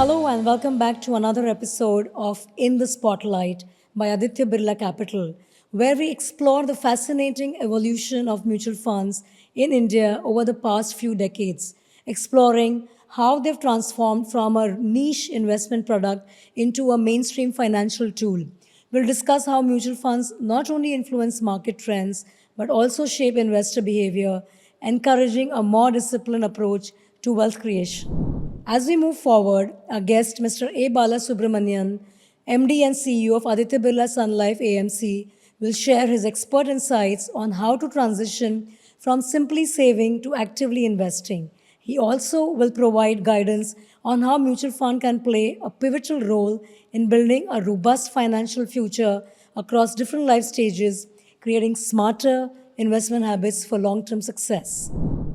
Hello and welcome back to another episode of In the Spotlight by Aditya Birla Capital, where we explore the fascinating evolution of mutual funds in India over the past few decades, exploring how they've transformed from a niche investment product into a mainstream financial tool. We'll discuss how mutual funds not only influence market trends but also shape investor behavior, encouraging a more disciplined approach to wealth creation. As we move forward, our guest, Mr. A. Balasubramanian, MD and CEO of Aditya Birla Sun Life AMC, will share his expert insights on how to transition from simply saving to actively investing. He also will provide guidance on how mutual fund can play a pivotal role in building a robust financial future across different life stages, creating smarter investment habits for long-term success.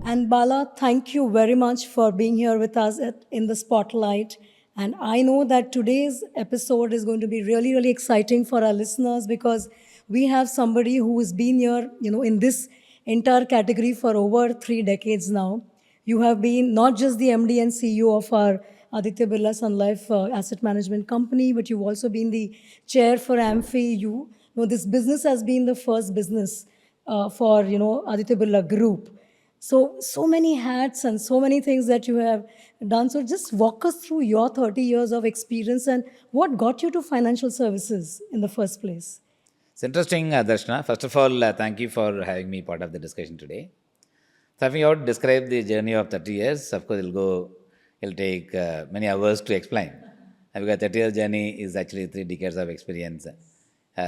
And Bala, thank you very much for being here with us in the spotlight. And I know that today's episode is going to be really, really exciting for our listeners because we have somebody who has been here, in this entire category for over 3 decades now. You have been not just the MD and CEO of our Aditya Birla Sun Life Asset Management Company, but you've also been the chair for AMFI. This business has been the first business for Aditya Birla Group. So many hats and so many things that you have done. So just walk us through your 30 years of experience and what got you to financial services in the first place. It's interesting, Darshana. First of all, thank you for having me part of the discussion today. So, if you want to describe the journey of 30 years, of course, it'll take many hours to explain. Because 30 years journey is actually 3 decades of experience.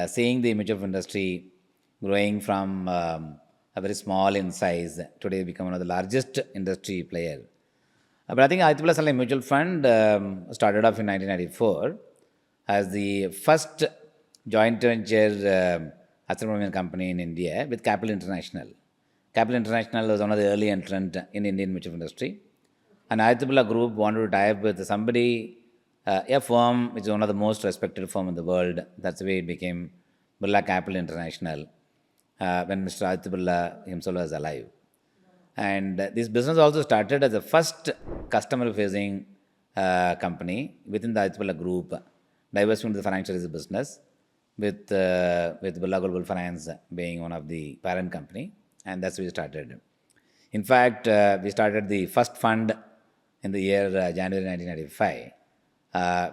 Seeing the mutual fund industry growing from a very small in size, today become one of the largest industry player. But I think Aditya Birla Sun Life Mutual Fund started off in 1994 as the first joint venture asset management company in India with Capital International. Capital International was one of the early entrant in Indian mutual fund industry. And Aditya Birla Group wanted to tie up with somebody, a firm which is one of the most respected firm in the world. That's the way it became Birla Capital International. When Mr. Aditya Birla himself was alive. And this business also started as the first customer-facing company within the Aditya Birla Group, diversifying into the financial services business, with Birla Global Finance being one of the parent company, and that's where we started. In fact, we started the first fund in the year January 1995,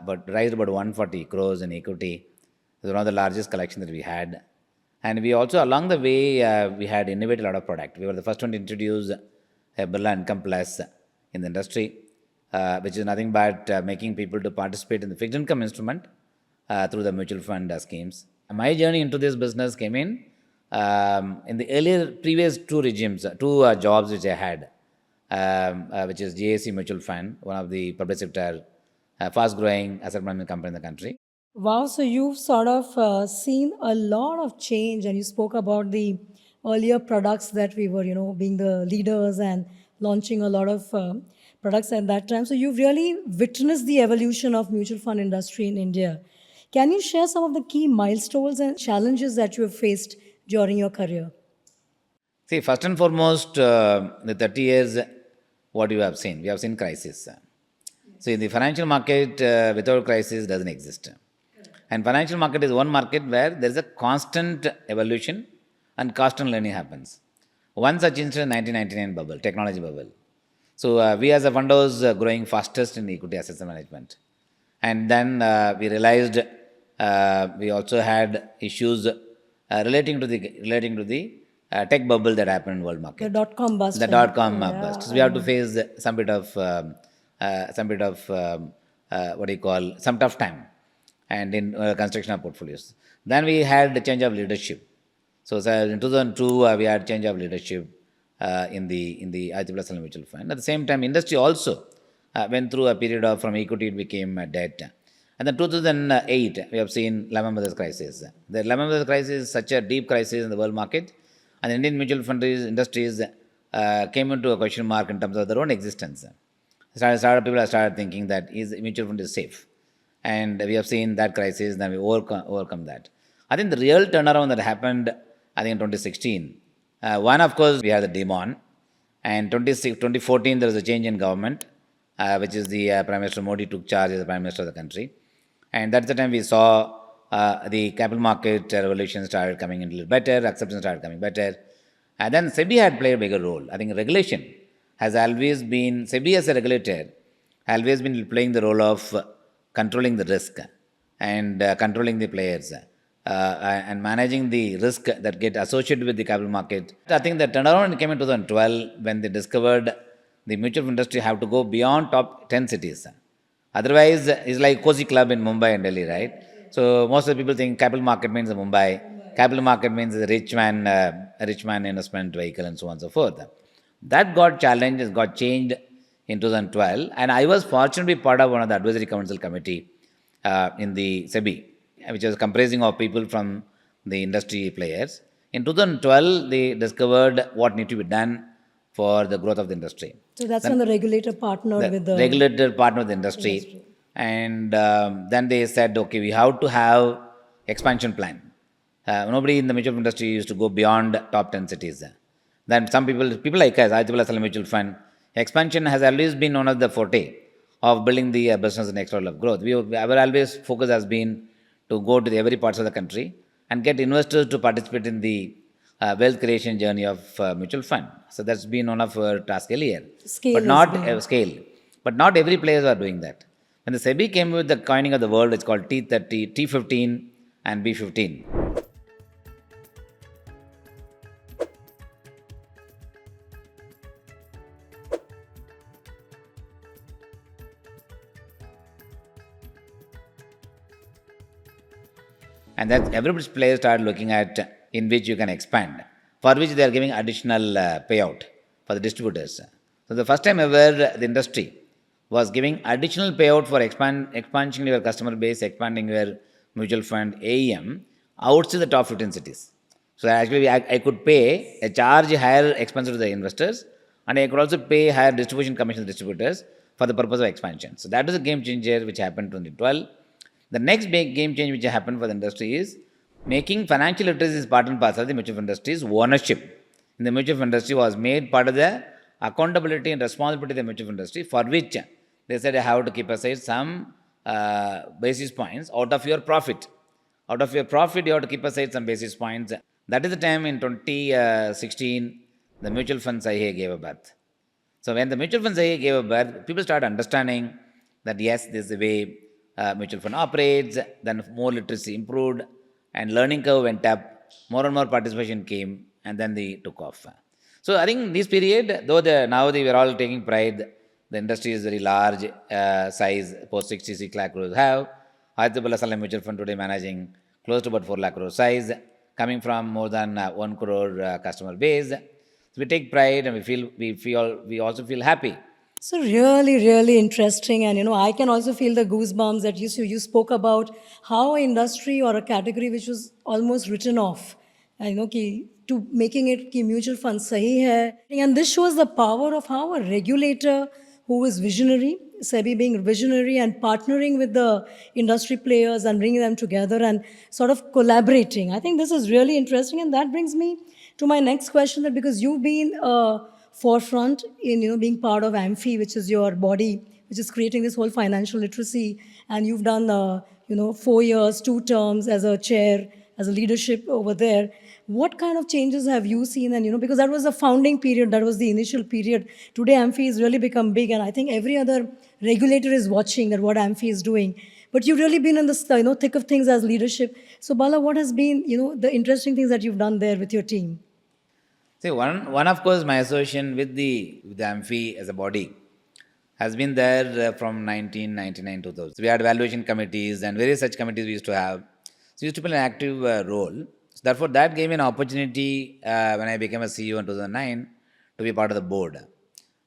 but raised about 140 crores in equity. It was one of the largest collection that we had. And we also, along the way, we had innovated a lot of product. We were the first one to introduce Birla Income Plus in the industry, which is nothing but making people to participate in the fixed income instrument through the mutual fund schemes. And my journey into this business came in the previous 2 regimes, 2 jobs which I had, which is GAC Mutual Fund, one of the public sector fast-growing asset management company in the country. Wow, so you've sort of seen a lot of change, and you spoke about the earlier products that we were, being the leaders and launching a lot of products at that time. So you've really witnessed the evolution of mutual fund industry in India. Can you share some of the key milestones and challenges that you have faced during your career? See, first and foremost, the 30 years, what you have seen? We have seen crisis. So in the financial market, without crisis doesn't exist. And financial market is one market where there is a constant evolution and constant learning happens. One such instance, 1999 bubble, technology bubble. So we as a fund was growing fastest in equity assets management. And then we realized we also had issues relating to the tech bubble that happened in world market. The dot-com bust. The dot-com bust. So we have to face some bit of some tough time. And in construction of portfolios. Then we had the change of leadership. So in 2002, we had change of leadership in the Aditya Birla Sun Life Mutual Fund. At the same time, industry also went through a period of from equity it became debt. And then 2008, we have seen Lehman Brothers crisis. The Lehman Brothers crisis is such a deep crisis in the world market, and the Indian mutual fund industries came into a question mark in terms of their own existence. People have started thinking that mutual fund is safe. And we have seen that crisis, then we overcome that. I think the real turnaround that happened, I think in 2016, one, of course, we had the demon, and 2014, there was a change in government, which is the Prime Minister Modi took charge as the Prime Minister of the country. And that's the time we saw the capital market revolution started coming in a little better, acceptance started coming better. And then SEBI had played a bigger role. I think regulation has always been, SEBI as a regulator, always been playing the role of controlling the risk and controlling the players and managing the risk that get associated with the capital market. I think the turnaround came in 2012 when they discovered the mutual fund industry have to go beyond top 10 cities. Otherwise, it's like cozy club in Mumbai and Delhi, right? So most of the people think capital market means Mumbai. Capital market means a rich man investment vehicle and so on and so forth. That got challenged, got changed in 2012. And I was fortunate to be part of one of the advisory council committee in the SEBI, which was comprising of people from the industry players. In 2012, they discovered what needed to be done for the growth of the industry. So that's when the regulator partnered with the regulator partner with the industry. And then they said, okay, we have to have expansion plan. Nobody in the mutual fund industry used to go beyond top 10 cities. Then some people like us, ABSLI mutual fund, expansion has always been one of the forte of building the business and next level of growth. Our always focus has been to go to every parts of the country and get investors to participate in the wealth creation journey of mutual fund. So that's been one of our tasks earlier. Scale. But not every players are doing that. When the SEBI came with the coining of the world, it's called T30, T15 and B15. And that every player started looking at in which you can expand, for which they are giving additional payout for the distributors. So the first time ever the industry was giving additional payout for expansion your customer base, expanding your mutual fund AUM outside the top 15 cities. So actually I could pay a charge higher expense to the investors, and I could also pay higher distribution commission to distributors for the purpose of expansion. So that was a game changer which happened in 2012. The next big game change which happened for the industry is making financial literacy is part and parcel of the mutual fund industry's ownership. In the mutual fund industry was made part of the accountability and responsibility of the mutual fund industry, for which they said I have to keep aside some basis points out of your profit. Out of your profit, you have to keep aside some basis points. That is the time in 2016, the mutual fund Sahi gave a birth. So when the mutual fund Sahi gave a birth, people started understanding that yes, this is the way mutual fund operates. Then more literacy improved, and learning curve went up. More and more participation came, and then they took off. So I think this period, though now we are all taking pride, the industry is very large size, post 66 lakh crores have. Aditya Balasubramanian mutual fund today managing close to about 4 lakh crore size, coming from more than 1 crore customer base. So we take pride, and we also feel happy. So really, really interesting. And, I can also feel the goosebumps that you spoke about how an industry or a category which was almost written off, to making it ki mutual fund sahi hai. And this shows the power of how a regulator who is visionary, SEBI being visionary and partnering with the industry players and bringing them together and sort of collaborating. I think this is really interesting. And that brings me to my next question, that because you've been forefront in being part of AMFI, which is your body which is creating this whole financial literacy, and you've done 4 years, 2 terms as a chair, as a leadership over there. What kind of changes have you seen? And because that was the founding period, that was the initial period. Today AMFI has really become big, and I think every other regulator is watching that what AMFI is doing. But you've really been in the thick of things as leadership. So Bala, what has been the interesting things that you've done there with your team? See, one of course, my association with the AMFI as a body has been there from 1999 to 2000. So we had valuation committees and various such committees we used to have. So we used to play an active role. So therefore, that gave me an opportunity when I became a CEO in 2009 to be part of the board.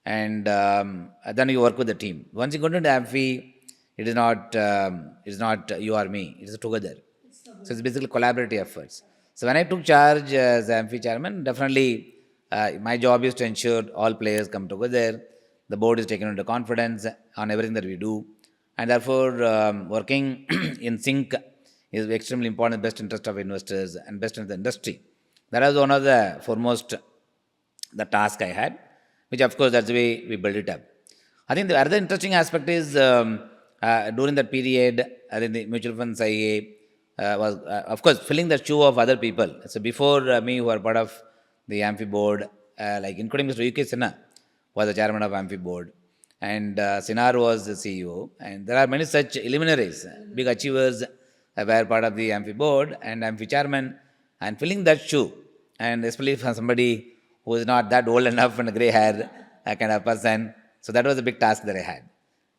And then you work with the team. Once you go into AMFI, it is not you or me. It is together. So it's basically collaborative efforts. So when I took charge as AMFI chairman, definitely my job is to ensure all players come together. The board is taken into confidence on everything that we do. And therefore, working in sync is extremely important, best interest of investors and best in the industry. That was one of the foremost the task I had, which of course that's the way we build it up. I think the other interesting aspect is during that period, I think the mutual funds IA was, of course, filling the shoe of other people. So before me, who are part of the Amphi board, like including Mr. UK Sinha, was the chairman of Amphi board, and Sinar was the CEO. And there are many such luminaries, big achievers, were part of the Amphi board and Amphi chairman, and filling that shoe, and especially for somebody who is not that old enough and a gray hair kind of person. So that was a big task that I had.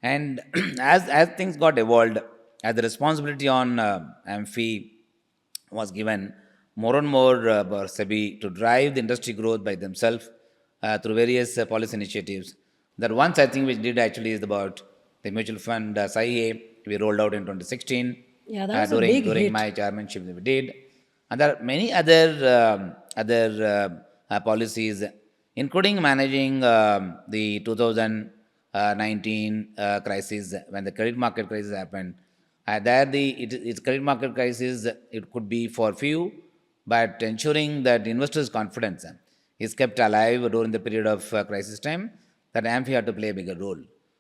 And as things got evolved, as the responsibility on Amphi was given more and more by SEBI to drive the industry growth by themselves through various policy initiatives. That once I think we did actually is about the mutual fund Sahi we rolled out in 2016. Yeah, that was a big during hit. my chairmanship that we did. And there are many other policies, including managing the 2019 crisis when the credit market crisis happened. It's credit market crisis, it could be for few, but ensuring that investors' confidence is kept alive during the period of crisis time, that AMFI had to play a bigger role.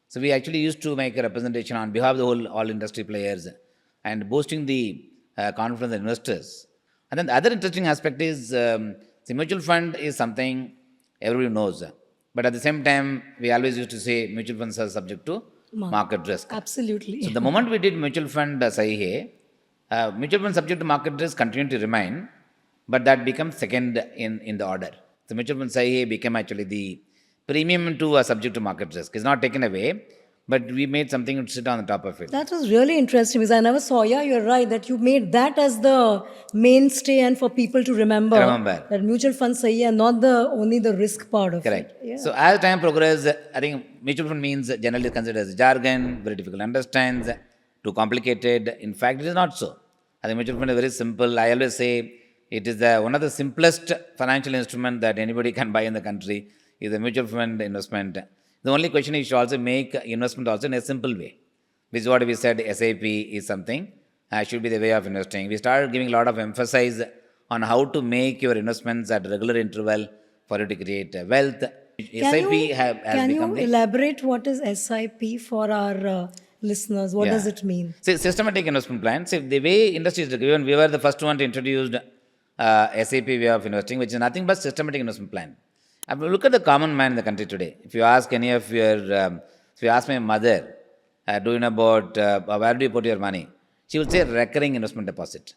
So we actually used to make a representation on behalf of the all industry players and boosting the confidence of investors. And then the other interesting aspect is the mutual fund is something everybody knows. But at the same time, we always used to say mutual funds are subject to market risk. Absolutely. So the moment we did mutual fund Sahi, mutual fund subject to market risk continued to remain, but that becomes second in the order. The mutual fund Sahi became actually the premium to a subject to market risk. It's not taken away, but we made something to sit on the top of it. That was really interesting because I never saw. Yeah, you're right that you made that as the mainstay and for people to remember that mutual funds sahi and not only the risk part of Correct. it. Yeah. So as time progresses, I think mutual fund means generally considered as jargon, very difficult to understand, too complicated. In fact, it is not so. I think mutual fund is very simple. I always say it is one of the simplest financial instrument that anybody can buy in the country is a mutual fund investment. The only question is you should also make investment also in a simple way, which is what we said SAP is something, should be the way of investing. We started giving a lot of emphasis on how to make your investments at regular interval for you to create wealth. Can you elaborate what is SIP for our listeners? What does it mean? See, systematic investment plan. See, the way industry is given, we were the first one to introduce SAP way of investing, which is nothing but systematic investment plan. If you look at the common man in the country today, if you ask any of your, if you ask my mother, do you know about where do you put your money? She will say recurring investment deposit.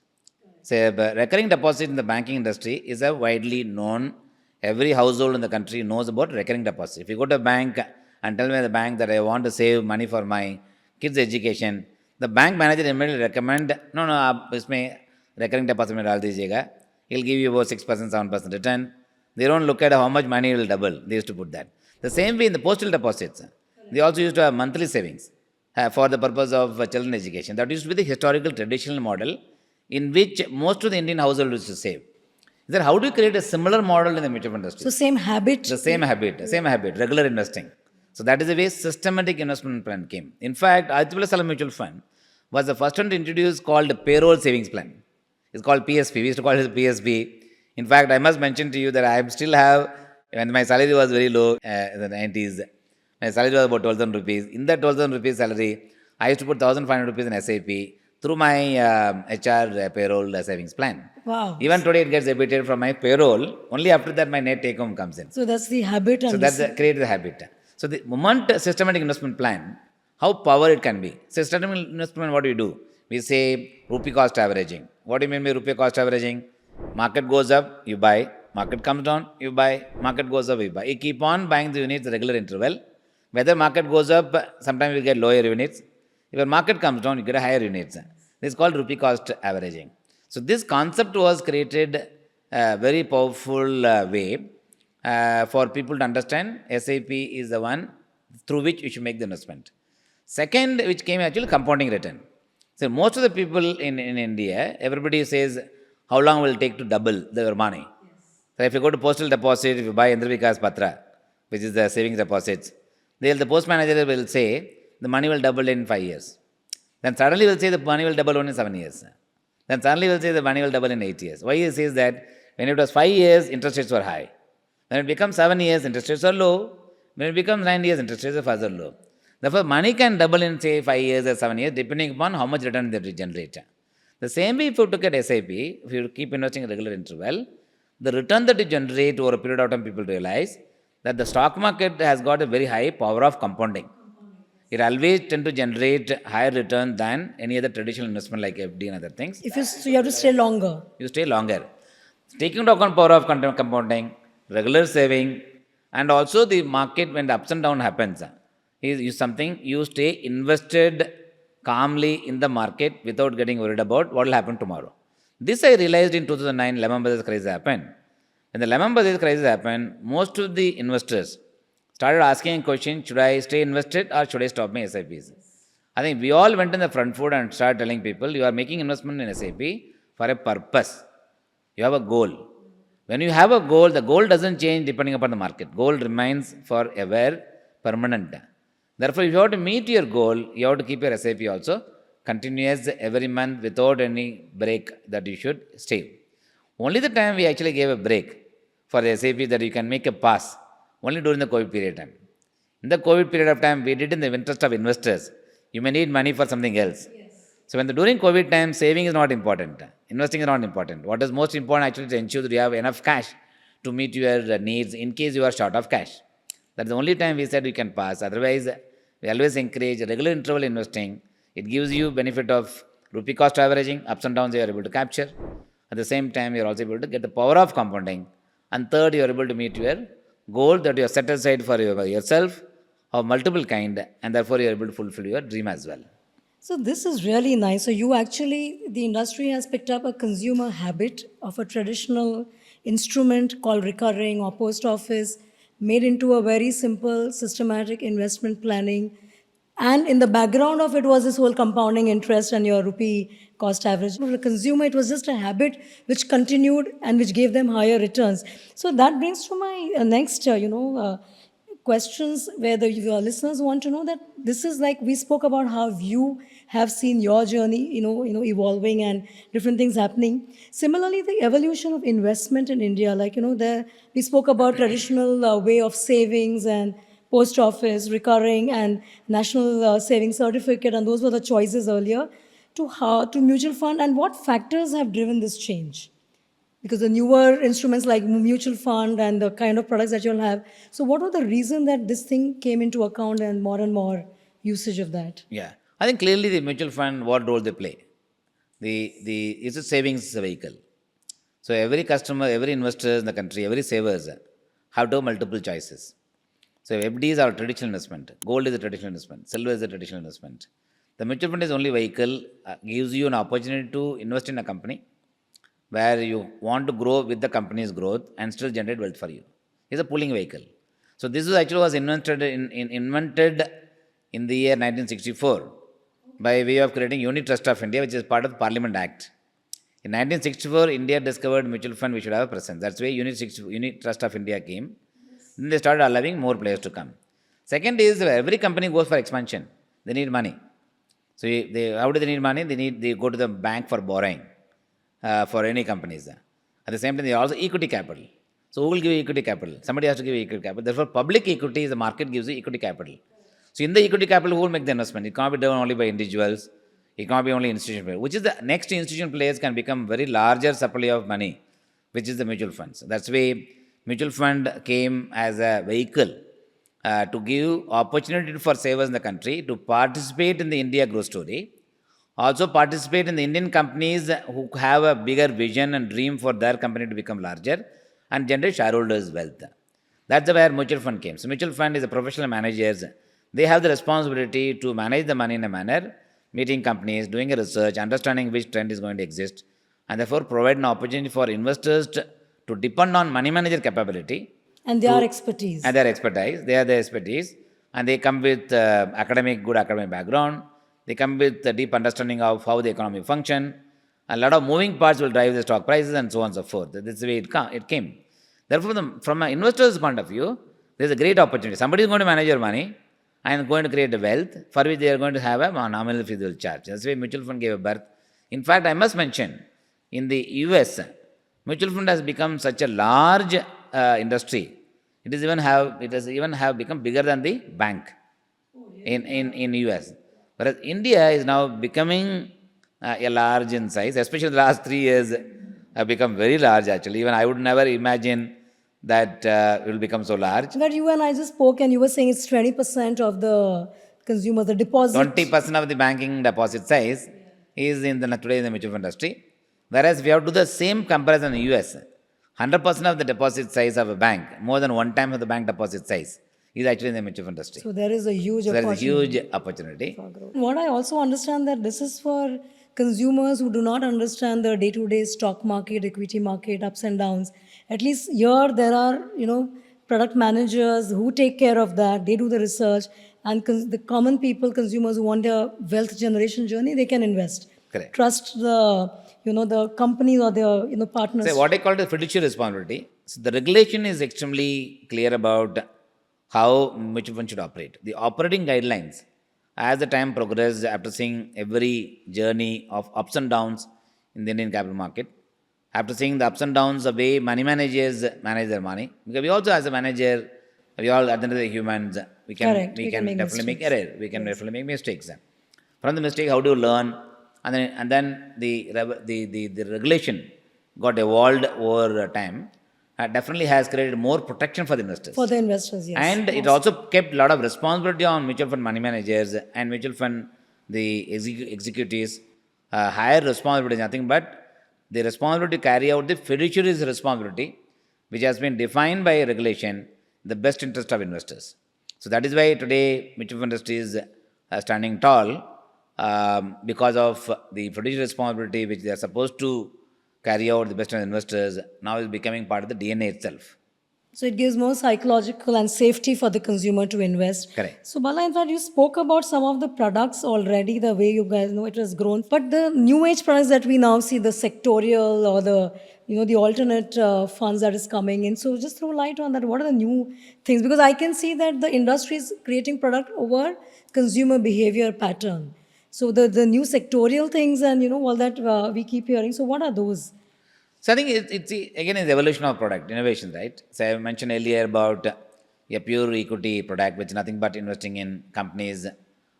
So, recurring deposit in the banking industry is a widely known, every household in the country knows about recurring deposit. If you go to a bank and tell me at the bank that I want to save money for my kids' education, the bank manager immediately recommend, no, आप इसमें recurring deposit में डाल दीजिएगा. He'll give you about 6%, 7% return. They don't look at how much money will double. They used to put that. The same way in the postal deposits, they also used to have monthly savings for the purpose of children education. That used to be the historical traditional model in which most of the Indian households used to save. Then how do you create a similar model in the mutual fund industry? So same habit? The same habit, regular investing. So that is the way systematic investment plan came. In fact, Aditya Mutual Fund was the first one to introduce called payroll savings plan. It's called PSP. We used to call it PSP. In fact, I must mention to you that I still have, when my salary was very low in the 90s, my salary was about 12,000 rupees. In that 12,000 rupees salary, I used to put 1,500 rupees in SAP through my HR payroll savings plan. Wow. Even today, it gets debited from my payroll. Only after that, my net take home comes in. So that's the habit. So that's create the habit. So the moment systematic investment plan, how power it can be. Systematic investment, what do you do? We say rupee cost averaging. What do you mean by rupee cost averaging? Market goes up, you buy. Market comes down, you buy. Market goes up, you buy. You keep on buying the units at regular interval. Whether market goes up, sometimes you get lower units. If your market comes down, you get a higher units. This is called rupee cost averaging. So this concept was created very powerful way for people to understand. SAP is the one through which you should make the investment. Second, which came actually compounding return. So most of the people in India, everybody says, how long will it take to double their money? Yes. So if you go to postal deposit, if you buy Indra Vikas Patra, which is the savings deposits, the post manager will say the money will double in 5 years. Then suddenly will say the money will double only in 7 years. Then suddenly will say the money will double in 8 years. Why he says that? When it was 5 years, interest rates were high. When it becomes 7 years, interest rates are low. When it becomes 9 years, interest rates are further low. Therefore, money can double in say 5 years or 7 years depending upon how much return they generate. The same way if you took at SIP, if you keep investing at regular interval, the return that you generate over a period of time, people realize that the stock market has got a very high power of compounding. It always tend to generate higher return than any other traditional investment like FD and other things. If you, so you have to stay longer. You stay longer. Taking into account power of compounding, regular saving, and also the market when the ups and down happens is something you stay invested calmly in the market without getting worried about what will happen tomorrow. This I realized in 2009 Lehman Brothers crisis happened. When the Lehman Brothers crisis happened, most of the investors started asking a question, should I stay invested or should I stop my SIPs? I think we all went in the front foot and started telling people, you are making investment in SIP for a purpose. You have a goal. When you have a goal, the goal doesn't change depending upon the market. Goal remains forever permanent. Therefore, if you have to meet your goal, you have to keep your SIP also continuous every month without any break that you should stay. Only the time we actually gave a break for the SIP that you can make a pass, only during the COVID period time. In the COVID period of time, we did in the interest of investors. You may need money for something else. So during COVID time, saving is not important. Investing is not important. What is most important actually to ensure that you have enough cash to meet your needs in case you are short of cash. That's the only time we said we can pass. Otherwise, we always encourage regular interval investing. It gives you benefit of rupee cost averaging. Ups and downs you are able to capture. At the same time, you are also able to get the power of compounding. And third, you are able to meet your goal that you have set aside for yourself of multiple kind, and therefore you are able to fulfill your dream as well. So this is really nice. So you actually, the industry has picked up a consumer habit of a traditional instrument called recurring or post office, made into a very simple systematic investment planning. And in the background of it was this whole compounding interest and your rupee cost average. For the consumer, it was just a habit which continued and which gave them higher returns. So that brings to my next, questions where your listeners want to know that this is like we spoke about how you have seen your journey, evolving and different things happening. Similarly, the evolution of investment in India, we spoke about traditional way of savings and post office, recurring and national savings certificate, and those were the choices earlier to mutual fund. And what factors have driven this change? Because the newer instruments like mutual fund and the kind of products that you'll have. So what was the reason that this thing came into account and more usage of that? Yeah, I think clearly the mutual fund, what role they play? It's a savings vehicle. So every customer, every investor in the country, every savers have to have multiple choices. So FDs are a traditional investment. Gold is a traditional investment. Silver is a traditional investment. The mutual fund is only vehicle, gives you an opportunity to invest in a company where you want to grow with the company's growth and still generate wealth for you. It's a pooling vehicle. So this was invented in the year 1964 by way of creating Unit Trust of India, which is part of the Parliament Act. In 1964, India discovered mutual fund, we should have a presence. That's why Unit Trust of India came. Then they started allowing more players to come. Second is every company goes for expansion. They need money. So how do they need money? They go to the bank for borrowing. For any companies. At the same time, they are also equity capital. So who will give you equity capital? Somebody has to give you equity capital. Therefore, public equity, the market gives you equity capital. So in the equity capital, who will make the investment? It can't be done only by individuals. It can't be only institutional players. Which is the next institutional players can become very larger supply of money, which is the mutual funds. That's why mutual fund came as a vehicle to give opportunity for savers in the country to participate in the India growth story. Also participate in the Indian companies who have a bigger vision and dream for their company to become larger and generate shareholders' wealth. That's where mutual fund came. So mutual fund is a professional managers. They have the responsibility to manage the money in a manner, meeting companies, doing a research, understanding which trend is going to exist, and therefore provide an opportunity for investors to depend on money manager capability. And their expertise. And their expertise. They are the expertise. And they come with good academic background. They come with a deep understanding of how the economy function. A lot of moving parts will drive the stock prices and so on and so forth. That's the way it came. Therefore, from an investor's point of view, there is a great opportunity. Somebody is going to manage your money and going to create a wealth for which they are going to have a nominal fee they will charge. That's why mutual fund gave a birth. In fact, I must mention, in the US, mutual fund has become such a large industry It has even have become bigger than the bank in US. Whereas India is now becoming a large in size, especially the last 3 years have become very large actually. Even I would never imagine that it will become so large. That you and I just spoke, and you were saying it's 20% of the consumers, the deposit. 20% of the banking deposit size is today in the mutual fund industry. Whereas if you have to do the same comparison in US, 100% of the deposit size of a bank, more than one time of the bank deposit size, is actually in the mutual fund industry. So there is a huge So there is a opportunity. huge opportunity. For growth. What I also understand that this is for consumers who do not understand the day-to-day stock market, equity market, ups and downs. At least here there are, product managers who take care of that. They do the research, and the common people, consumers who want their wealth generation journey, they can invest. Correct. Trust the companies or their partners. So what I call the fiduciary responsibility. So the regulation is extremely clear about how mutual fund should operate. The operating guidelines, as the time progressed, after seeing every journey of ups and downs in the Indian capital market, after seeing the ups and downs, the way money managers manage their money, because we also as a manager, we all at the end of the humans, we can Correct. we We can can make definitely make mistakes. error, we can definitely make mistakes. From the mistake, how do you learn? And then the regulation got evolved over time. Definitely has created more protection for the investors. For the investors, yes. And it also kept a lot of responsibility on mutual fund money managers and mutual fund executives. Higher responsibility is nothing but the responsibility to carry out the fiduciary responsibility, which has been defined by regulation, the best interest of investors. So that is why today mutual fund industry is standing tall, because of the fiduciary responsibility which they are supposed to carry out the best of investors, now is becoming part of the DNA itself. So it gives more psychological and safety for the consumer to invest. Correct. So Bala, in fact, you spoke about some of the products already, the way you guys know it has grown. But the new age products that we now see, the sectorial or the alternate funds that is coming in. So just throw light on that. What are the new things? Because I can see that the industry is creating product over consumer behavior pattern. So the new sectorial things and all that we keep hearing. So what are those? So I think it's again is evolution of product innovation, right? So I mentioned earlier about a pure equity product, which is nothing but investing in companies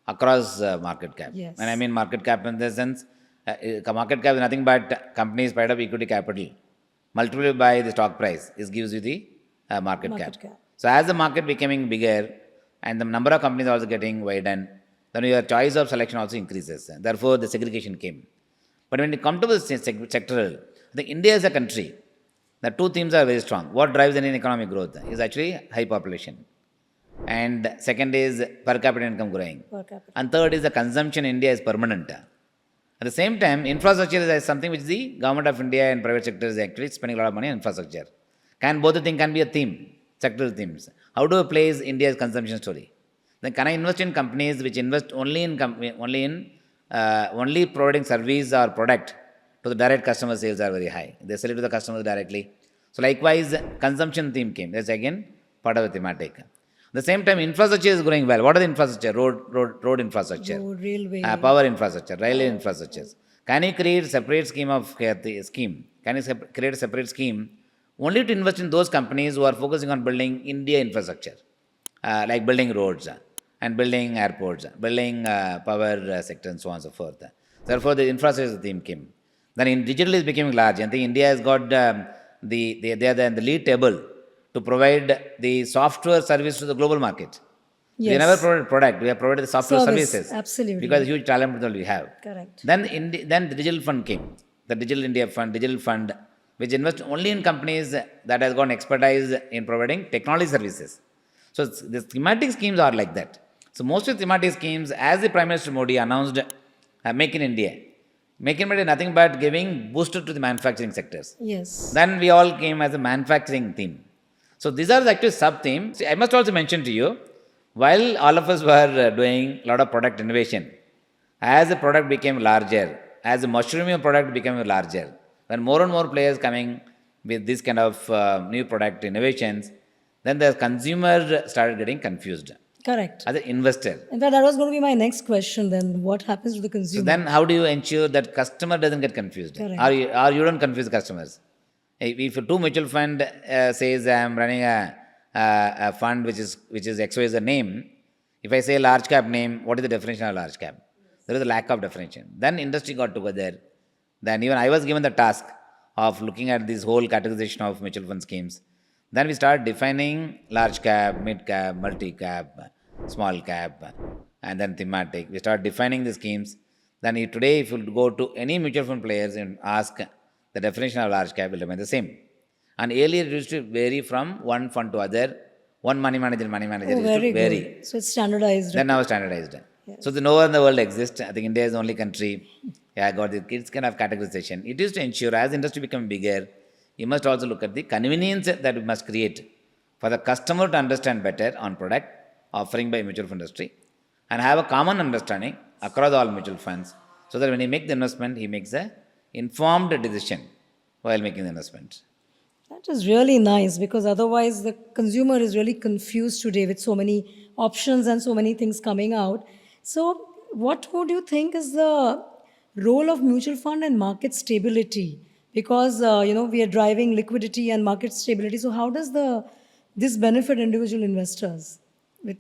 across market cap. Yes. And I mean market cap in the sense, market cap is nothing but companies paid up equity capital multiplied by the stock price. This gives you the market cap. So as the market becoming bigger and the number of companies also getting widened, then your choice of selection also increases. Therefore, the segregation came. But when it comes to the sectoral, I think India is a country. The two themes are very strong. What drives Indian economic growth is actually high population. And second is per capita income growing. And third is the consumption in India is permanent. At the same time, infrastructure is something which the government of India and private sector is actually spending a lot of money on infrastructure. Both the things can be a theme, sectoral themes. How do I place India's consumption story? Then can I invest in companies which invest only providing service or product to the direct customer sales are very high. They sell it to the customers directly. So likewise, consumption theme came. That's again part of the thematic. At the same time, infrastructure is growing well. What are the infrastructure? Road infrastructure. Road, railway. Power infrastructure, railway infrastructures. Can you create separate scheme? Can you create a separate scheme only to invest in those companies who are focusing on building India infrastructure, like building roads and building airports, building power sector and so on and so forth. Therefore, the infrastructure theme came. Then in digital is becoming large. I think India has got they are in the lead table to provide the software service to the global market. Yes. We never provided product. We have provided the software services. Absolutely. Because huge talent that we have. Correct. Then the digital fund came. The digital fund, which invests only in companies that has got expertise in providing technology services. So the thematic schemes are like that. So most of the thematic schemes, as the Prime Minister Modi announced, Make in India. Make in India is nothing but giving booster to the manufacturing sectors. Yes. Then we all came as a manufacturing theme. So these are actually sub-themes. I must also mention to you, while all of us were doing a lot of product innovation, as the product became larger, as the mushrooming of product became larger, when more and more players coming with this kind of new product innovations, then the consumer started getting confused. Correct. As an investor. In fact, that was going to be my next question then. What happens to the consumer? So then how do you ensure that customer doesn't get confused? Correct. Or you don't confuse customers? If a two mutual fund says I am running a a fund which is XY is a name, if I say large cap name, what is the definition of large cap? There is a lack of definition. Then industry got together. Then even I was given the task of looking at this whole categorization of mutual fund schemes. Then we started defining large cap, mid cap, multi cap, small cap, and then thematic. We started defining the schemes. Then today, if you go to any mutual fund players and ask the definition of large cap will remain the same. And earlier it used to vary from one fund to other. One money manager Oh, used very to vary. good. So it's standardized. Then now standardized. So the nowhere in the world exists. I think India is the only country. Yeah, got the kids can have categorization. It is to ensure as industry become bigger, you must also look at the convenience that we must create for the customer to understand better on product offering by mutual fund industry and have a common understanding across all mutual funds so that when he makes the investment, he makes a informed decision while making the investment. That is really nice because otherwise the consumer is really confused today with so many options and so many things coming out. So, what would you think is the role of mutual fund and market stability? Because we are driving liquidity and market stability. So, how does this benefit individual investors with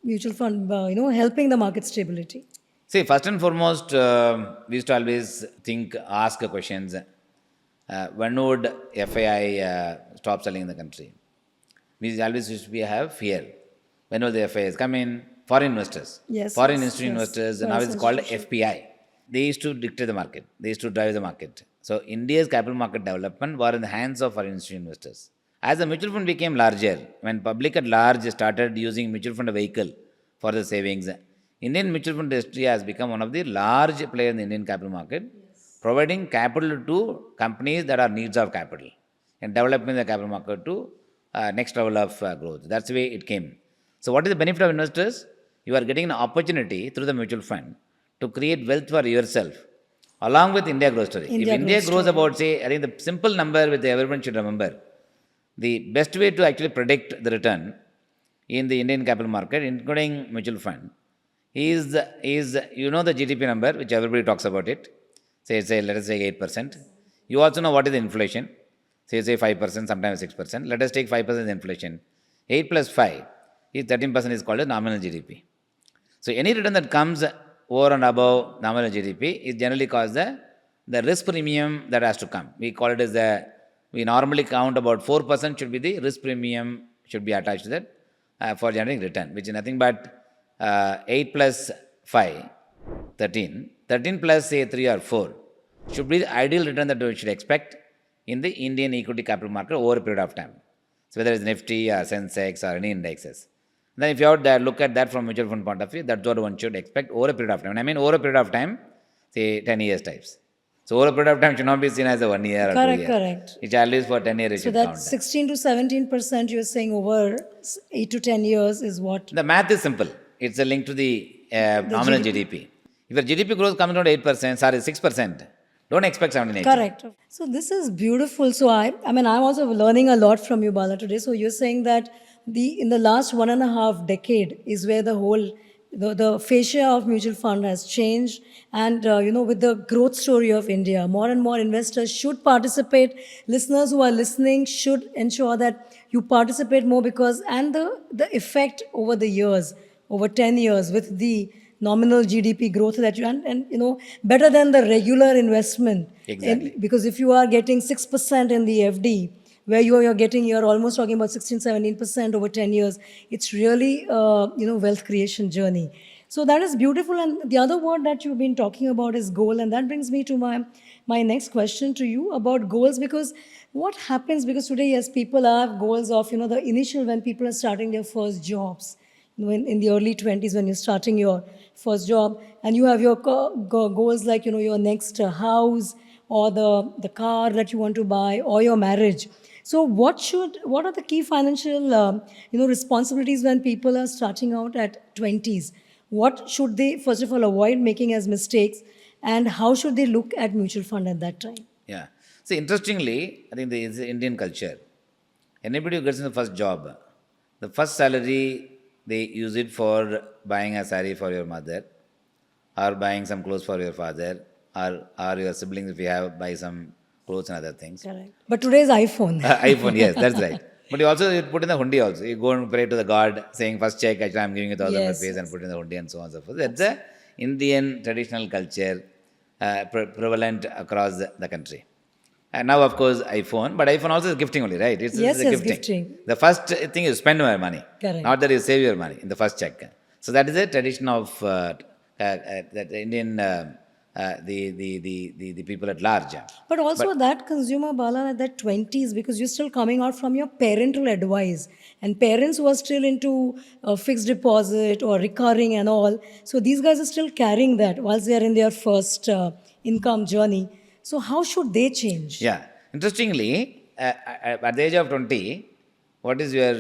mutual fund? Helping the market stability. See, first and foremost, we used to always ask questions. When would FII stop selling in the country? We always used to have fear. When will the FIIs come in? Foreign investors. Yes. Foreign institutional investors, and now Foreign it's called institution. FPI. They used to dictate the market. They used to drive the market. So India's capital market development were in the hands of foreign institutional investors. As the mutual fund became larger, when public at large started using mutual fund vehicle for the savings, Indian mutual fund industry has become one of the large players in the Indian capital market, providing capital to companies that are needs of capital and developing the capital market to next level of growth. That's the way it came. So what is the benefit of investors? You are getting an opportunity through the mutual fund to create wealth for yourself along with India growth story. India If India growth grows story. about, say, I think the simple number which everyone should remember, the best way to actually predict the return in the Indian capital market, including mutual fund, is the GDP number, which everybody talks about it. Say let us say 8%. You also know what is the inflation. Say 5%, sometimes 6%. Let us take 5% inflation. 8 plus 5 is 13% is called as nominal GDP. So any return that comes over and above nominal GDP is generally called the risk premium that has to come. We call it as we normally count about 4% should be the risk premium should be attached to that for generating return, which is nothing but 8 plus 5, 13. 13 plus say 3 or 4 should be the ideal return that we should expect in the Indian equity capital market over a period of time. So whether it's Nifty or Sensex or any indexes. Then if you have to look at that from mutual fund point of view, that's what one should expect over a period of time. When I mean over a period of time, say 10 years types. So over a period of time should not be seen as a 1 year or 2 years. Correct. It's at least for 10 years it So should that count. 16 to 17% you're saying over 8 to 10 years is what? The math is simple. It's a link to the nominal GDP. If your GDP growth comes down to 8%, 6%, don't expect 17, 18. Correct. So this is beautiful. So I'm also learning a lot from you, Bala, today. So you're saying that in the last 1.5 decade is where the whole the fascia of mutual fund has changed, and with the growth story of India, more and more investors should participate. Listeners who are listening should ensure that you participate more because the effect over the years, over 10 years, with the nominal GDP growth that better than the regular investment. Exactly. Because if you are getting 6% in the FD, where you're almost talking about 16-17% over 10 years, it's really wealth creation journey. So that is beautiful. And the other word that you've been talking about is goal, and that brings me to my next question to you about goals. Because what happens, because today, yes, people have goals of the initial, when people are starting their first jobs, in the early 20s when you're starting your first job, and you have your goals like your next house or the car that you want to buy or your marriage. So what are the key financial responsibilities when people are starting out at 20s? What should they first of all avoid making as mistakes, and how should they look at mutual fund at that time? Yeah. See, interestingly, I think it's the Indian culture. Anybody who gets in the first job, the first salary, they use it for buying a saree for your mother, or buying some clothes for your father, or your siblings if you have, buy some clothes and other things. Correct. But today's iPhone. iPhone, yes, that's right. But you put in the hundi also. You go and pray to the God, saying first check, actually I'm giving you 1,000 Yes, rupees and yes. put in the hundi and so on and so forth. That's the Indian traditional culture prevalent across the country. And now, of course, iPhone, but iPhone also is gifting only, right? It's Yes, a yes, gifting. gifting. The first thing is spend your money, Correct. not that you save your money in the first check. So that is a tradition of that Indian the people at large. But also that consumer bala at that 20s, because you're still coming out from your parental advice, and parents who are still into fixed deposit or recurring and all. So these guys are still carrying that whilst they are in their first income journey. So how should they change? Yeah. Interestingly, at the age of 20, what is your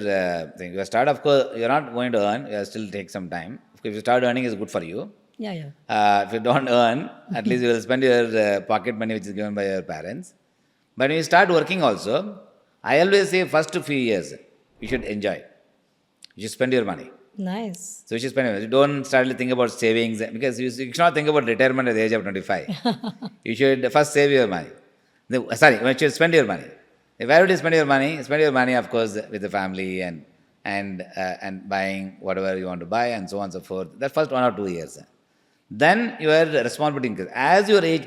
thing? You start, of course, you're not going to earn, you still take some time. If you start earning, is good for you. Yeah, yeah. If you don't earn, at least you will spend your pocket money which is given by your parents. But when you start working also, I always say first few years, you should enjoy. You should spend your money. Nice. So you should spend your money. Don't start to think about savings because you should not think about retirement at the age of 25. You should first save your money. You should spend your money. Where would you spend your money? Spend your money, of course, with the family and buying whatever you want to buy and so on and so forth. That first 1 or 2 years. Then your responsibility increases. As your age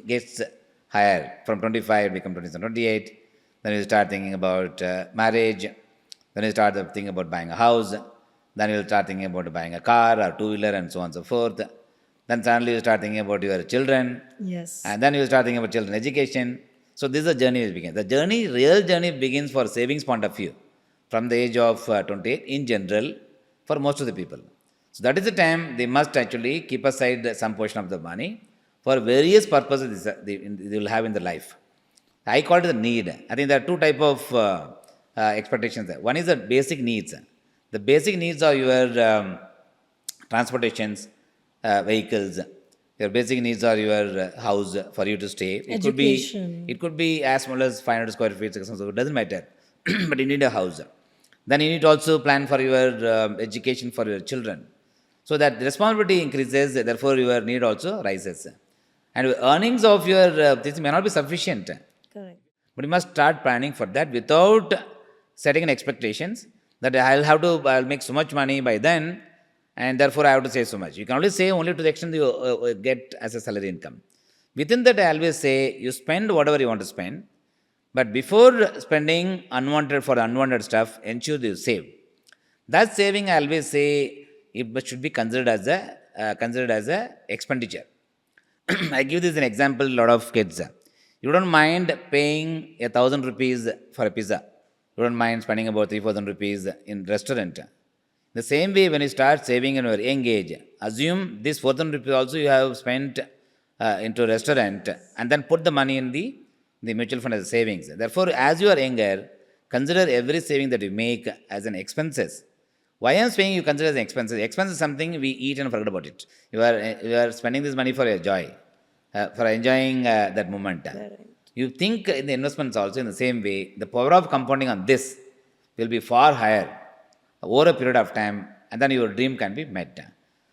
gets higher, from 25 become 27, 28, then you start thinking about marriage. Then you start thinking about buying a house. Then you will start thinking about buying a car or two-wheeler and so on and so forth. Then suddenly you start thinking about your children. Yes. And then you start thinking about children education. So this is the journey which begins. The real journey begins for savings point of view from the age of 28 in general for most of the people. So that is the time they must actually keep aside some portion of the money for various purposes they will have in their life. I call it the need. I think there are two type of expectations there. One is the basic needs. The basic needs are your transportations, vehicles. Your basic needs are your house for you to stay. Education. It could be as small as 500 square feet, so it doesn't matter. But you need a house. Then you need to also plan for your education for your children. So that the responsibility increases, therefore your need also rises. And earnings of your this may not be sufficient. Correct. But you must start planning for that without setting an expectations that I'll make so much money by then, and therefore I have to save so much. You can only save only to the extent you get as a salary income. Within that, I always say you spend whatever you want to spend, but before spending unwanted stuff, ensure you save. That saving, I always say, it should be considered as a expenditure. I give this an example. A lot of kids, you don't mind paying 1,000 rupees for a pizza. You don't mind spending about 3,000 rupees in restaurant. The same way, when you start saving in your young age, assume this 4,000 rupees also you have spent into a restaurant and then put the money in the mutual fund as a savings. Therefore, as you are younger, consider every saving that you make as an expenses. Why I am saying you consider as an expenses? Expense is something we eat and forget about it. You are spending this money for your joy, for enjoying that moment. You think in the investments also in the same way, the power of compounding on this will be far higher over a period of time, and then your dream can be met.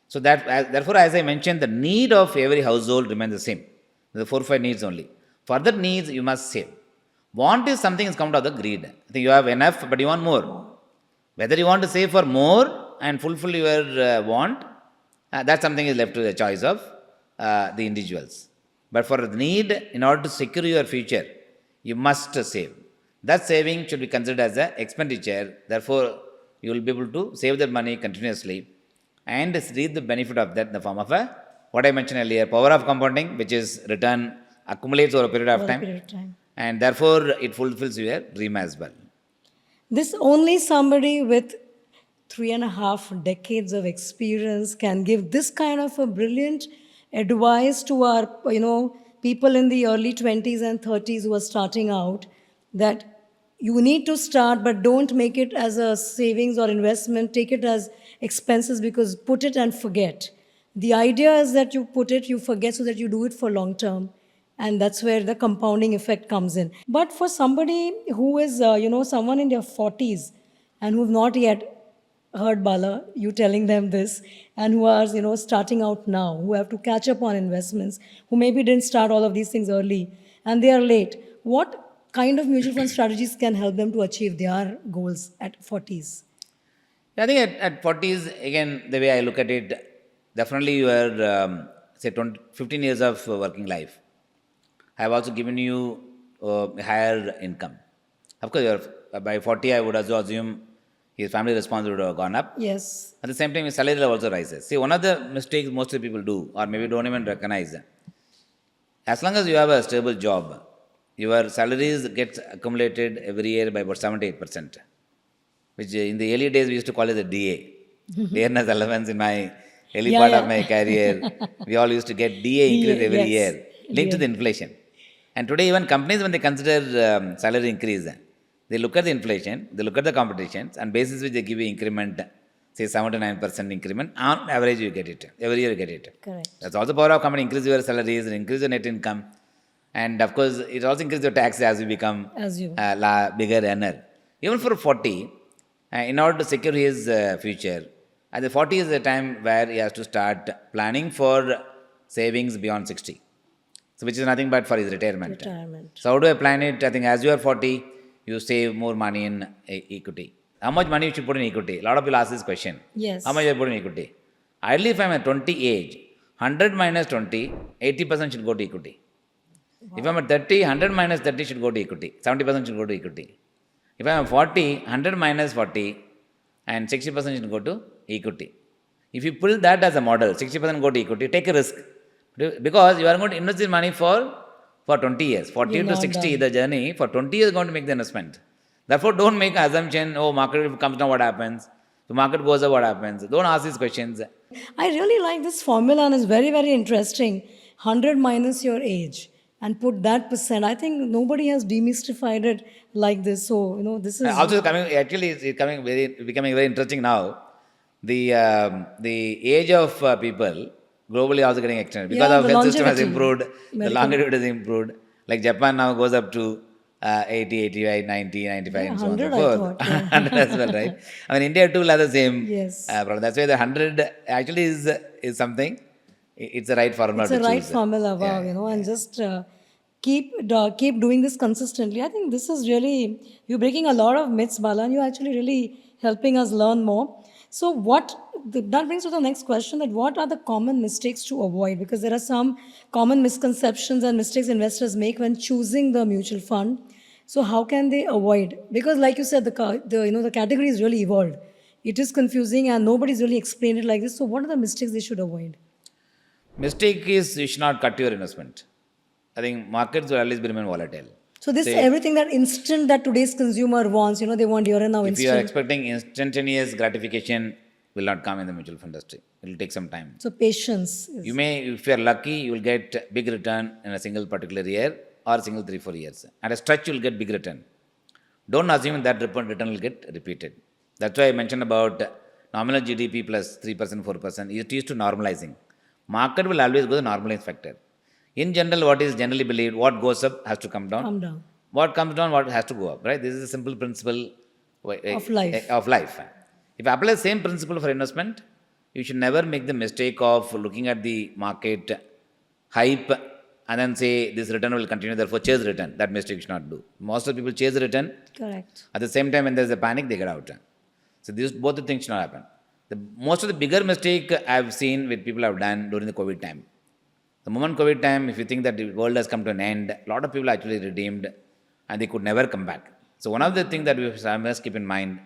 So therefore, as I mentioned, the need of every household remains the same. The 4-5 needs only. For that needs, you must save. Want is something is come out of the greed. I think you have enough, but you want more. Whether you want to save for more and fulfill your want, that something is left to the choice of the individuals. But for the need, in order to secure your future, you must save. That saving should be considered as an expenditure. Therefore, you will be able to save that money continuously and reap the benefit of that in the form of what I mentioned earlier, power of compounding, which is return accumulates over a period of time. And therefore, it fulfills your dream as well. This only somebody with 3.5 decades of experience can give this kind of a brilliant advice to our, people in the early 20s and 30s who are starting out, that you need to start, but don't make it as a savings or investment. Take it as expenses, because put it and forget. The idea is that you put it, you forget, so that you do it for long term. And that's where the compounding effect comes in. But for somebody who is, someone in their 40s and who've not yet heard Bala, you telling them this, and who are, starting out now, who have to catch up on investments, who maybe didn't start all of these things early, and they are late. What kind of mutual fund strategies can help them to achieve their goals at 40s? I think at 40s, again, the way I look at it, definitely you are, say, 15 years of working life. I have also given you a higher income. Of course, by 40, I would also assume his family responsibility would have gone up. Yes. At the same time, his salary level also rises. See, one of the mistakes most of the people do, or maybe don't even recognize, as long as you have a stable job, your salaries get accumulated every year by about 7 to 8%, which in the early days we used to call it the DA, dearness allowance. In my early part of my career, we all used to get DA increase every year, linked to the inflation. And today, even companies, when they consider salary increase, they look at the inflation, they look at the competitions, and basis which they give you increment, say 7 to 9% increment, on average you get it. Every year you get it. Correct. That's also power of company, increase your salaries, increase your net income. And of course, it also increases your tax as you become a bigger earner. Even for 40, in order to secure his future, at the 40 is the time where he has to start planning for savings beyond 60. So which is nothing but for his retirement. So how do I plan it? I think as you are 40, you save more money in equity. How much money you should put in equity? A lot of people ask this question. Yes. How much you put in equity? Ideally, if I am at 20 age, 100 minus 20, 80% should go to equity. Wow. If I am at 30, 100 minus 30 should go to equity. 70% should go to equity. If I am 40, 100 minus 40 and 60% should go to equity. If you pull that as a model, 60% go to equity, take a risk. Because you are going to invest this money for 20 years. 40 to 60, the journey, for 20 years going to make the investment. Therefore, don't make an assumption, oh, market comes down, what happens? The market goes up, what happens? Don't ask these questions. I really like this formula and it's very, very interesting. 100 minus your age and put that percent. I think nobody has demystified it like this. So, this is... Also it's becoming very interesting now. The age of people globally also getting extended. Because our health system has improved, the longevity has improved. Like Japan now goes up to 80, 85, 90, 95 and so on and so forth. 100 as well, right? I mean, India too will have the same problem. That's why the 100 actually is something, it's the right formula to choose. It's a right formula, wow, and just keep doing this consistently. I think this is really, you're breaking a lot of myths, Bala, and you're actually really helping us learn more. So that brings to the next question, that what are the common mistakes to avoid? Because there are some common misconceptions and mistakes investors make when choosing the mutual fund. So how can they avoid? Because like you said, the category is really evolved. It is confusing and nobody's really explained it like this. So what are the mistakes they should avoid? Mistake is you should not cut your investment. I think markets will always remain volatile. So this everything that instant that today's consumer wants, they want here and now instant. If you are expecting instantaneous gratification, will not come in the mutual fund industry. It will take some time. So patience. You may, if you are lucky, you will get big return in a single particular year or single 3-4 years. At a stretch, you will get big return. Don't assume that return will get repeated. That's why I mentioned about nominal GDP plus 3%, 4%. It is to normalizing. Market will always go to the normalized factor. In general, what is generally believed, what goes up has to come down. What comes down, what has to go up, right? This is a simple principle of life. If you apply the same principle for investment, you should never make the mistake of looking at the market hype and then say this return will continue, therefore chase return. That mistake you should not do. Most of the people chase the return. Correct. At the same time, when there is a panic, they get out. So both the things should not happen. Most of the bigger mistake I have seen with people have done during the COVID time. The moment COVID time, if you think that the world has come to an end, a lot of people actually redeemed and they could never come back. So one of the things that we must keep in mind,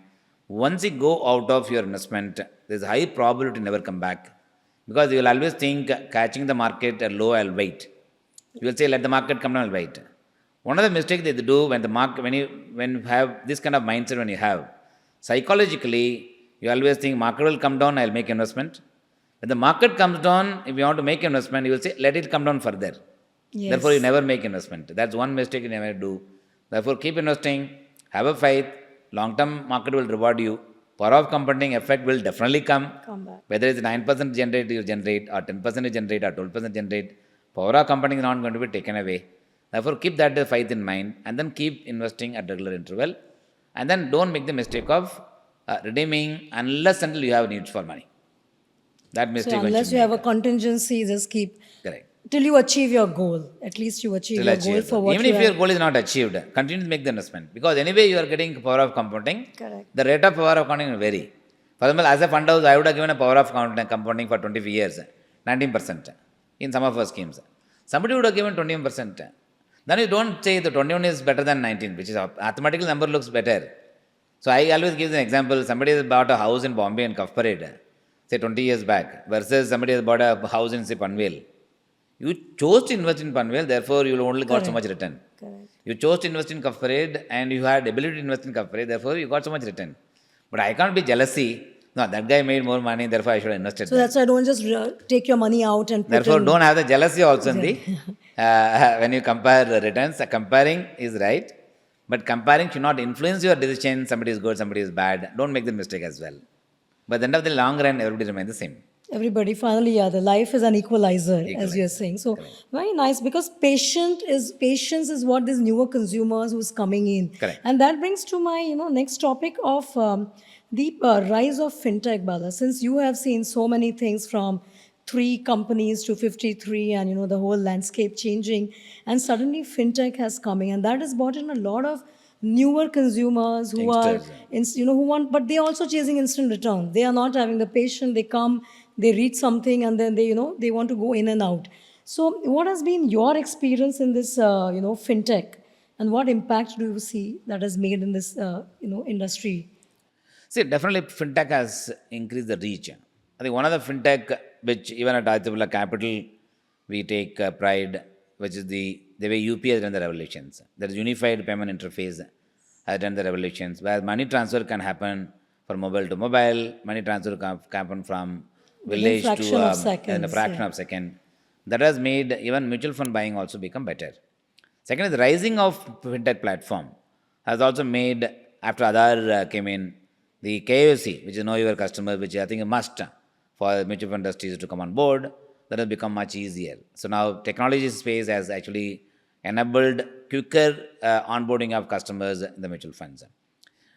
once you go out of your investment, there is a high probability to never come back, because you will always think catching the market at low, I'll wait. You will say, let the market come down, I'll wait. One of the mistakes they do when you have this kind of mindset, when you have, psychologically, you always think market will come down, I'll make investment. When the market comes down, if you want to make investment, you will say, let it come down further. Yes. Therefore, you never make investment. That's one mistake you never do. Therefore, keep investing, have a faith, long-term market will reward you. Power of compounding effect will definitely come back. Whether it's 9% generate, you generate, or 10% you generate, or 12% generate, power of compounding is not going to be taken away. Therefore, keep that faith in mind, and then keep investing at regular interval. And then don't make the mistake of redeeming unless until you have needs for money. That mistake. So unless you have a contingency, just keep Till you achieve your goal. At least you achieve Till your achieve goal your for goal. what Even you if your have. goal is not achieved, continue to make the investment. Because anyway, you are getting power of compounding. Correct. The rate of power of compounding will vary. For example, as a fund house, I would have given a power of compounding for 25 years, 19% in some of our schemes. Somebody would have given 21%. Then you don't say the 21 is better than 19, which is a mathematical number looks better. So I always give an example. Somebody has bought a house in Bombay and Cuff Parade, say 20 years back, versus somebody has bought a house in, say, Panvel. You chose to invest in Panvel, therefore you only got so Correct. much return. Correct. You chose to invest in Cuff Parade and you had ability to invest in Cuff Parade, therefore you got so much return. But I can't be jealousy. No, that guy made more money, therefore I should have invested So there. that's why don't just take your money out and put Therefore, in. don't have the jealousy also in the Yeah. when you compare the returns. Comparing is right, but comparing should not influence your decision. Somebody is good, somebody is bad. Don't make the mistake as well. By the end of the long run, everybody remains the same. Everybody, finally, yeah, the life is an equalizer, as you're Equalizer. saying. So Correct. very nice, because patience is what these newer consumers who's coming in. Correct. And that brings to my next topic of the rise of fintech, Bala. Since you have seen so many things from 3 companies to 53, and the whole landscape changing, and suddenly fintech has coming, and that has brought in a lot of newer consumers who are Youngsters. who want, but they're also chasing instant return. They are not having the patience. They come, they read something, and then they want to go in and out. So what has been your experience in this fintech, and what impact do you see that has made in this industry? See, definitely fintech has increased the reach. I think one of the fintech which even at Aditya Capital we take pride, which is the way UPI has done the revolutions. There is unified payment interface has done the revolutions, where money transfer can happen from mobile to mobile, money transfer can happen from Within village to fraction of in a seconds, fraction yeah. of second. That has made even mutual fund buying also become better. Second is the rising of fintech platform has also made, after Aadhaar came in, the KYC, which is know your customer, which I think a must for mutual fund industries to come on board, that has become much easier. So now technology space has actually enabled quicker onboarding of customers in the mutual funds.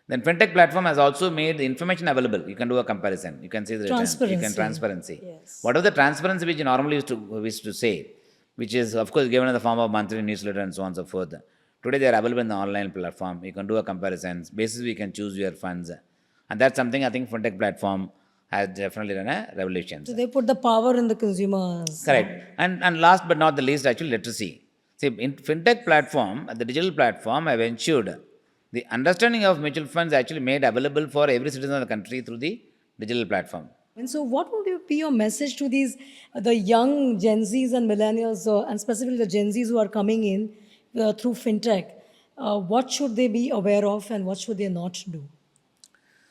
Then fintech platform has also made the information available. You can do a comparison. You can see the return. You can transparency. Yes. Whatever the transparency which you normally used to say, which is of course given in the form of monthly newsletter and so on and so forth. Today they are available in the online platform. You can do a comparison. Basis you can choose your funds, and that's something I think fintech platform has definitely done a revolution. So they put the power in the consumers. Correct. And last but not the least, actually literacy. See, in fintech platform, the digital platform, have ensured the understanding of mutual funds actually made available for every citizen of the country through the digital platform. And so, what would be your message to these the young Gen Zs and millennials, and specifically the Gen Zs who are coming in through fintech? What should they be aware of, and what should they not do?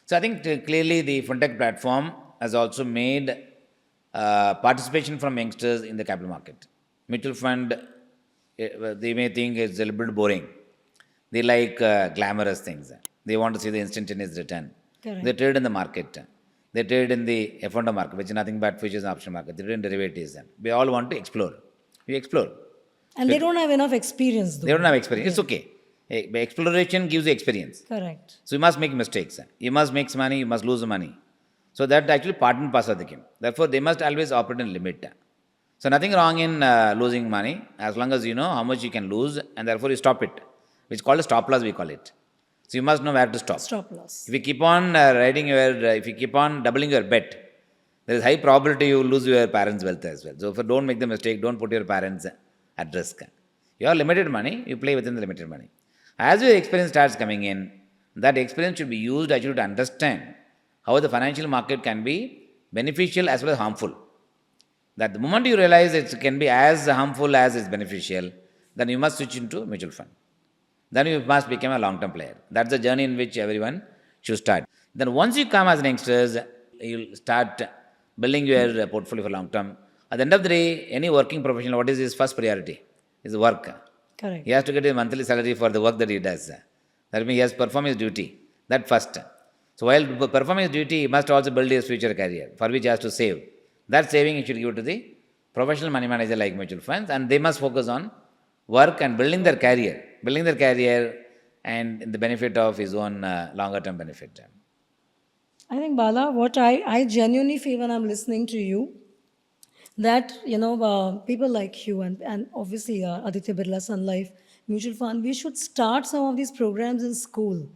So I think clearly the fintech platform has also made participation from youngsters in the capital market. Mutual fund, they may think it's a little bit boring. They like glamorous things. They want to see the instantaneous return. Correct. They trade in the market. They trade in the F&O market, which is nothing but futures and option market. They trade in derivatives. We all want to explore. We explore. And they don't have enough experience, though. They don't have experience. It's okay. Exploration gives you experience. Correct. So you must make mistakes. You must make money, you must lose money. So that actually part and parcel of the game. Therefore, they must always operate in limit. So nothing wrong in losing money as long as you know how much you can lose, and therefore you stop it, which is called a stop loss, we call it. So you must know where to stop. Stop loss. If you keep on if you keep on doubling your bet, there is high probability you will lose your parents' wealth as well. So don't make the mistake, don't put your parents at risk. You have limited money, you play within the limited money. As your experience starts coming in, that experience should be used actually to understand how the financial market can be beneficial as well as harmful. That the moment you realize it can be as harmful as it's beneficial, then you must switch into mutual fund. Then you must become a long-term player. That's the journey in which everyone should start. Then once you come as youngsters, you'll start building your portfolio for long-term. At the end of the day, any working professional, what is his first priority? Is work. Correct. He has to get a monthly salary for the work that he does. That means he has to perform his duty. That first. So while performing his duty, he must also build his future career, for which he has to save. That saving he should give to the professional money manager like mutual funds, and they must focus on work and building their career. Building their career and in the benefit of his own longer term benefit. I think, Bala, what I genuinely feel when I'm listening to you, that people like you and obviously Aditya Birla Sun Life Mutual Fund, we should start some of these programs in school.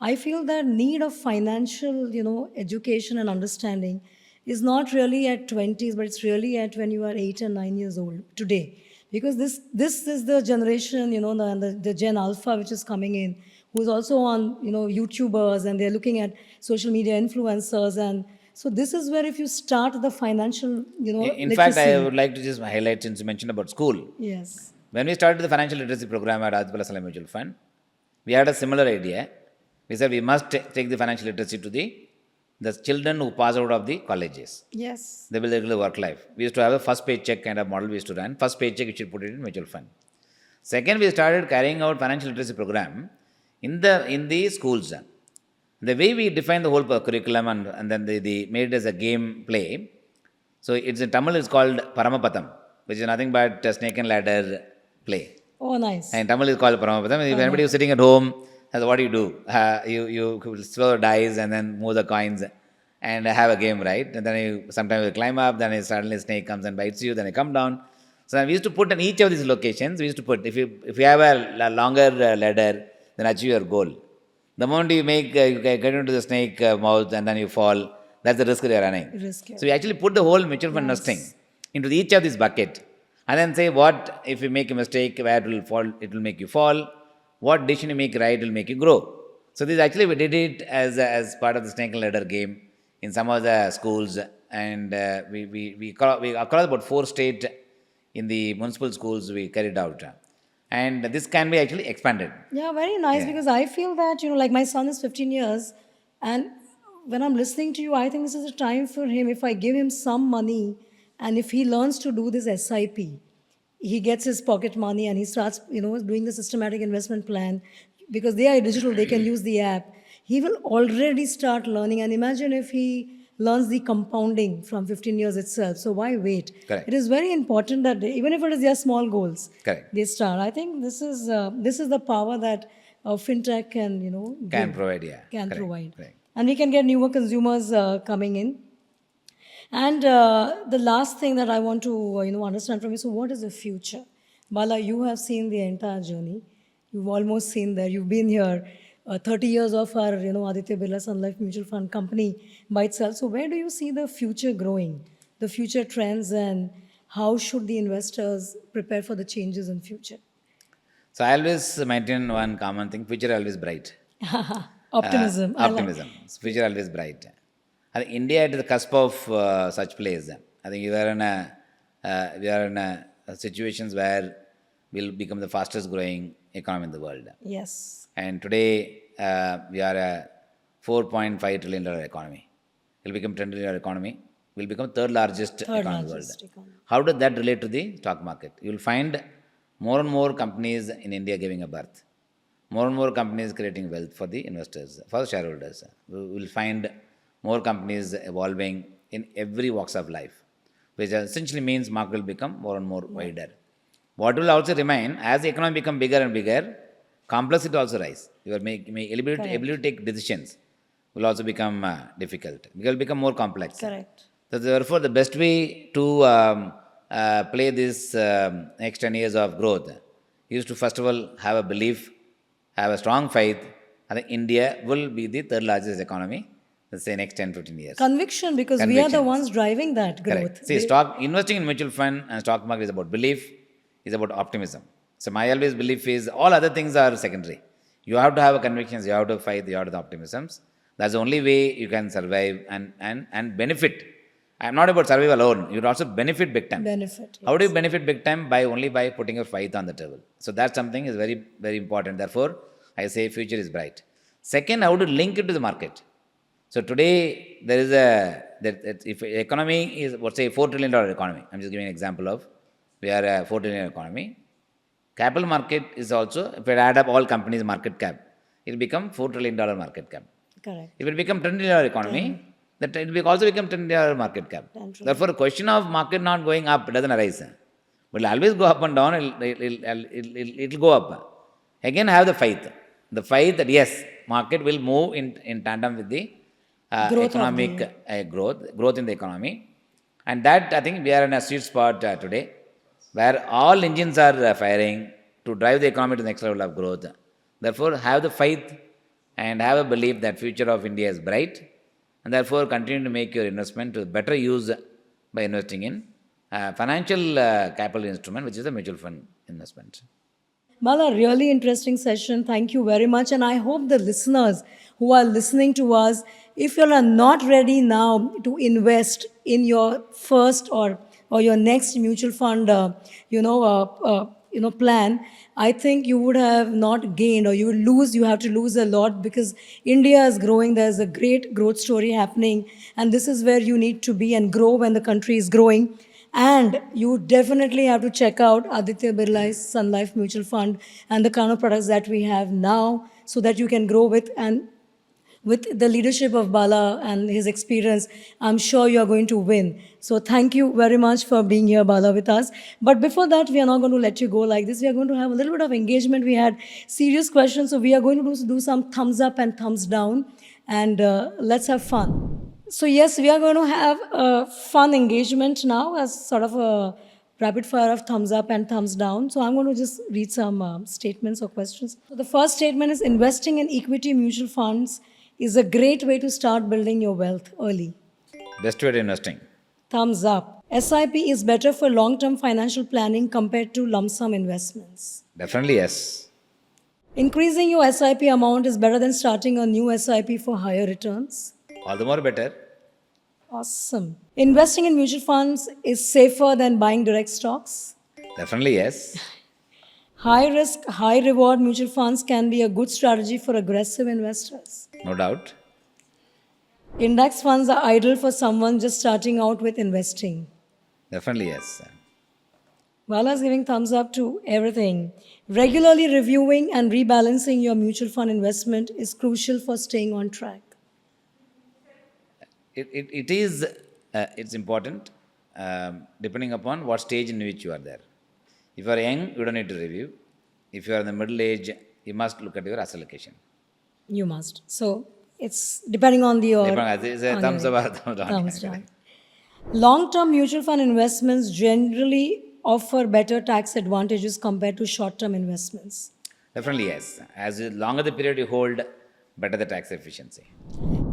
I feel that need of financial education and understanding is not really at 20s, but it's really at when you are 8 and 9 years old today, because this is the generation, the Gen Alpha which is coming in, who's also on YouTubers, and they're looking at social media influencers. And so this is where if you start the financial In fact, I literacy. would like to just highlight, since you mentioned about school. Yes. When we started the financial literacy program at ABSLI Mutual Fund, we had a similar idea. We said we must take the financial literacy to the children who pass out of the colleges. Yes. They will regular work life. We used to have a first paycheck kind of model we used to run. First paycheck, we should put it in mutual fund. Second, we started carrying out financial literacy program in the schools. The way we define the whole curriculum and then they made it as a game play. So it's in Tamil, it's called Paramapatham, which is nothing but a snake and ladder play. Oh, nice. And Tamil is called Paramapatham. If anybody is sitting at home, what do? You throw the dice and then move the coins and have a game, right? And then sometimes you climb up, then suddenly a snake comes and bites you, then you come down. So we used to put in each of these locations, we used to put, if you have a longer ladder, then achieve your goal. The moment you get into the snake mouth and then you fall, that's the risk you're running. So we actually put the whole mutual fund investing into each of these bucket, and then say what if you make a mistake, where it will fall, it will make you fall. What decision you make right will make you grow. So this actually we did it as part of the snake and ladder game in some of the schools, and we across about 4 states in the municipal schools we carried out, and this can be actually expanded. Yeah, very nice. Yeah. Because I feel that like my son is 15 years, and when I'm listening to you, I think this is a time for him. If I give him some money, and if he learns to do this SIP, he gets his pocket money and he starts, doing the systematic investment plan, because they are digital, they can use the app. He will already start learning. And imagine if he learns the compounding from 15 years itself. So why wait? Correct. It is very important that even if it is their small goals, Correct. they start. I think this is the power that Fintech can, Can give, provide, yeah. can Correct. provide. Correct. And we can get newer consumers coming in. And the last thing that I want to understand from you, so what is the future? Bala, you have seen the entire journey. You've almost seen there. You've been here 30 years of our Aditya Birla Sun Life Mutual Fund company by itself. So where do you see the future growing, the future trends, and how should the investors prepare for the changes in future? So I always maintain one common thing: future always bright. Optimism. I like. Optimism. Future always bright. I think India at the cusp of such place. I think we are in situations where we'll become the fastest growing economy in the world. Yes. And today we are a $4.5 trillion economy. We'll become $10 trillion economy. We'll become third largest economy in the world. Economy. How does that relate to the stock market? You'll find more and more companies in India giving a birth. More and more companies creating wealth for the investors, for the shareholders. We will find more companies evolving in every walks of life, which essentially means market will become more and more wider. What will also remain, as the economy become bigger and bigger, complexity also rise. Your ability to take decisions will also become difficult. It will become more complex. Correct. So therefore, the best way to play this next 10 years of growth is to first of all have a belief, have a strong faith. I think India will be the third largest economy, let's say next 10, 15 years. Conviction, because we are the ones driving that growth. Correct. See, investing in mutual fund and stock market is about belief, is about optimism. So my always belief is all other things are secondary. You have to have a convictions, you have to fight, you have to have the optimisms. That's the only way you can survive and benefit. I'm not about survive alone. You also benefit big time. Benefit. How do you benefit big time? Only by putting your faith on the table. So that's something is very, very important. Therefore, I say future is bright. Second, how to link it to the market. So today there is if economy is, let's say, $4 trillion economy. I'm just giving an example of, we are a $4 trillion economy. Capital market is also, if I add up all companies' market cap, it will become $4 trillion market cap. Correct. If it become $10 trillion economy, that it will also become $10 trillion market cap. Therefore, the question of market not going up doesn't arise. But it will always go up and down, it will go up. Again, have the faith. The faith that yes, market will move in tandem with the economic growth in the economy. And that, I think, we are in a sweet spot today, where all engines are firing to drive the economy to the next level of growth. Therefore, have the faith and have a belief that future of India is bright, and therefore continue to make your investment to better use by investing in financial capital instrument, which is a mutual fund investment. Bala, really interesting session. Thank you very much. And I hope the listeners who are listening to us, if you are not ready now to invest in your first or your next mutual fund, plan, I think you would have not gained or you will lose. You have to lose a lot because India is growing. There's a great growth story happening, and this is where you need to be and grow when the country is growing. And you definitely have to check out Aditya Birla's Sun Life Mutual Fund and the kind of products that we have now so that you can grow with. And with the leadership of Bala and his experience, I'm sure you are going to win. So thank you very much for being here, Bala, with us. But before that, we are not going to let you go like this. We are going to have a little bit of engagement. We had serious questions, so we are going to do some thumbs up and thumbs down. And let's have fun. So yes, we are going to have a fun engagement now as sort of a rapid fire of thumbs up and thumbs down. So I'm going to just read some statements or questions. So the first statement is investing in equity mutual funds is a great way to start building your wealth early. Best way to investing. Thumbs up. SIP is better for long-term financial planning compared to lump sum investments. Definitely yes. Increasing your SIP amount is better than starting a new SIP for higher returns. All the more better. Awesome. Investing in mutual funds is safer than buying direct stocks. Definitely yes. High risk, high reward mutual funds can be a good strategy for aggressive investors. No doubt. Index funds are ideal for someone just starting out with investing. Definitely yes. Bala is giving thumbs up to everything. Regularly reviewing and rebalancing your mutual fund investment is crucial for staying on track. It's important depending upon what stage in which you are there. If you are young, you don't need to review. If you are in the middle age, you must look at your asset allocation. You must. So it's depending on the... It's a thumbs up or thumbs down. Thumbs down. Long-term mutual fund investments generally offer better tax advantages compared to short-term investments. Definitely yes. As longer the period you hold, better the tax efficiency.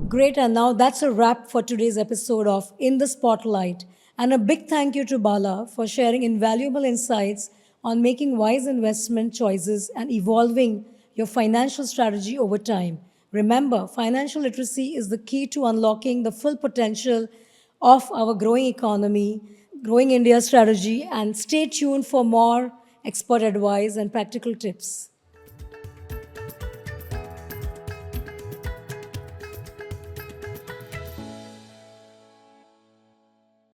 Great, and now that's a wrap for today's episode of In the Spotlight. And a big thank you to Bala for sharing invaluable insights on making wise investment choices and evolving your financial strategy over time. Remember, financial literacy is the key to unlocking the full potential of our growing economy, growing India strategy, and stay tuned for more expert advice and practical tips.